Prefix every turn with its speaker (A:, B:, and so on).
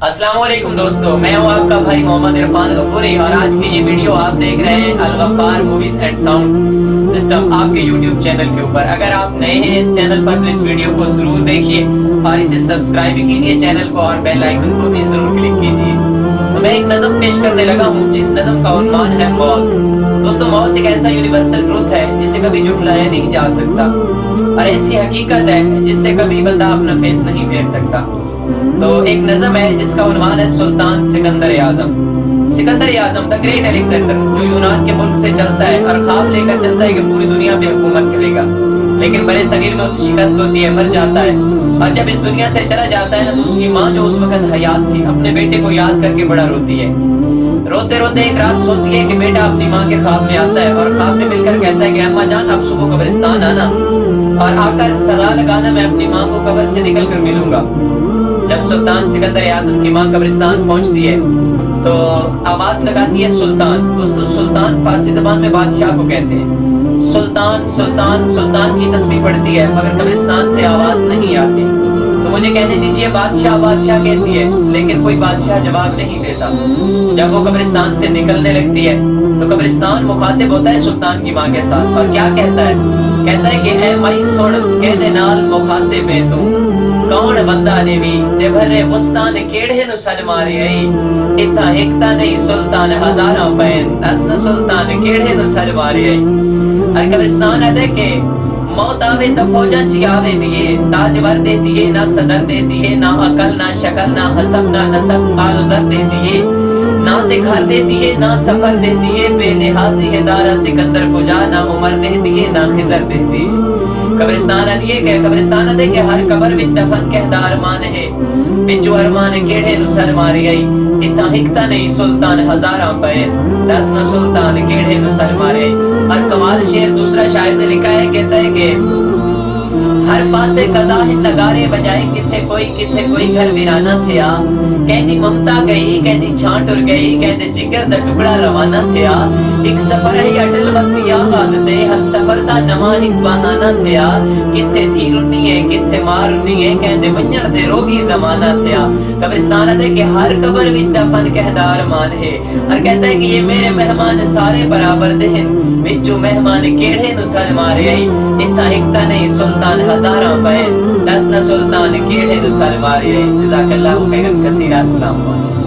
A: अस्सलाम वालेकुम दोस्तों, मैं हूं आपका भाई मोहम्मद इरफान गफूरी और आज की ये वीडियो आप देख रहे हैं Al Ghaffar movies and sound system आपके यूट्यूब चैनल के ऊपर। अगर आप नए हैं इस चैनल पर तो इस वीडियो को जरूर देखिए और इसे सब्सक्राइब भी कीजिए चैनल को और बेल आइकन को भी जरूर क्लिक कीजिए। तो मैं एक नज़म पेश करने लगा हूँ जिस नज़म का उन्वान है मौत। दोस्तों, मौत एक ऐसा यूनिवर्सल ट्रूथ है जिसे कभी झुठलाया नहीं जा सकता और ऐसी हकीकत है जिससे कभी बंदा अपना फेस नहीं फेर सकता। तो एक नज़म है जिसका उन्वान है सुल्तान सिकंदर आजम। सिकंदर आजम द ग्रेट अलेक्जेंडर जो यूनान के मुल्क से चलता है और ख्वाब लेकर चलता है कि पूरी दुनिया पे हुकूमत करेगा, लेकिन बड़े सगीर में उसे शिकस्त होती है, मर जाता है और जब इस दुनिया से चला जाता है ना तो उसकी माँ जो उस वक्त हयात थी अपने बेटे को याद करके बड़ा रोती है। रोते रोते एक रात सोचती है कि बेटा अपनी माँ के ख्वाब में आता है और ख्वाब में मिलकर कहता है कि अम्मा जान आप सुबह कब्रिस्तान आना और आकर सदा लगाना, मैं अपनी माँ को कब्र से निकल कर मिलूंगा। जब सुल्तान सिकंदर आजम की माँ कब्रिस्तान पहुंचती है तो आवाज लगाती है सुल्तान। दोस्तों, सुल्तान फारसी जबान में बादशाह को कहते हैं। सुल्तान सुल्तान सुल्तान की तस्बीह पड़ती है मगर कब्रिस्तान से आवाज नहीं आती। तो मुझे कहने दीजिए बादशाह बादशाह कहती है लेकिन कोई बादशाह जवाब नहीं देता। जब वो कब्रिस्तान से निकलने लगती है तो कब्रिस्तान मुखातिब होता है सुल्तान की माँ के साथ और क्या कहता है? कहता है कि ऐ माई सुन कहदे नाल मुखातिब है तू कौन बंदा ने भी ते भरे मुस्तान केड़े नु सन मारे आई इतना एकता नहीं सुल्तान हजारों पैन दस न सुल्तान केड़े नु सन मारे आई। और कब्रिस्तान है के मौत आवे तो फौजा चियावे दिए ताजवर दे दिए ना सदर दे दिए ना अकल ना शकल ना हसब ना नसब आलुजर दे दिए ना घर दे दिए ना सफर दे दिए बेनिहाजी है दारा सिकंदर को जा ना उमर दे दिए ना खिजर दे दिए। कब्रिस्तान दिए के कब्रिस्तान दे के हर कबर विच दफन कहदा अरमान है बिचो अरमान केड़े नु सर मारी आई इतना हिकता नहीं सुल्तान हजारां पे दस न सुल्तान केड़े नु सर मारे। और कमाल शेर दूसरा शायर ने लिखा है, कहता है कि हर पासे कदा है नगारे बजाए किथे कोई घर वीराना थिया कहती ममता गई कहती छांट उड़ गई कहते जिगर दा टुकड़ा रवाना थिया एक सफर है अटल वक्त आगाज दे हर सफर दा नवा एक बहाना थिया किथे थी रुनी है किथे मार रुनी है कहते वंजण दे रोगी जमाना थिया। कब्रिस्तान दे के हर कब्र विच दफन कहदा अरमान है और कहता है कि ये मेरे मेहमान सारे बराबर दे हैं विचो मेहमान केड़े नु सर मारे आई इतना एकता नहीं सुल्तान हजारां पे दस न सुल्तान केड़े नु सर मारे आई। जज़ाकल्लाहु खैरन कसीरा। अस्सलाम वालेकुम।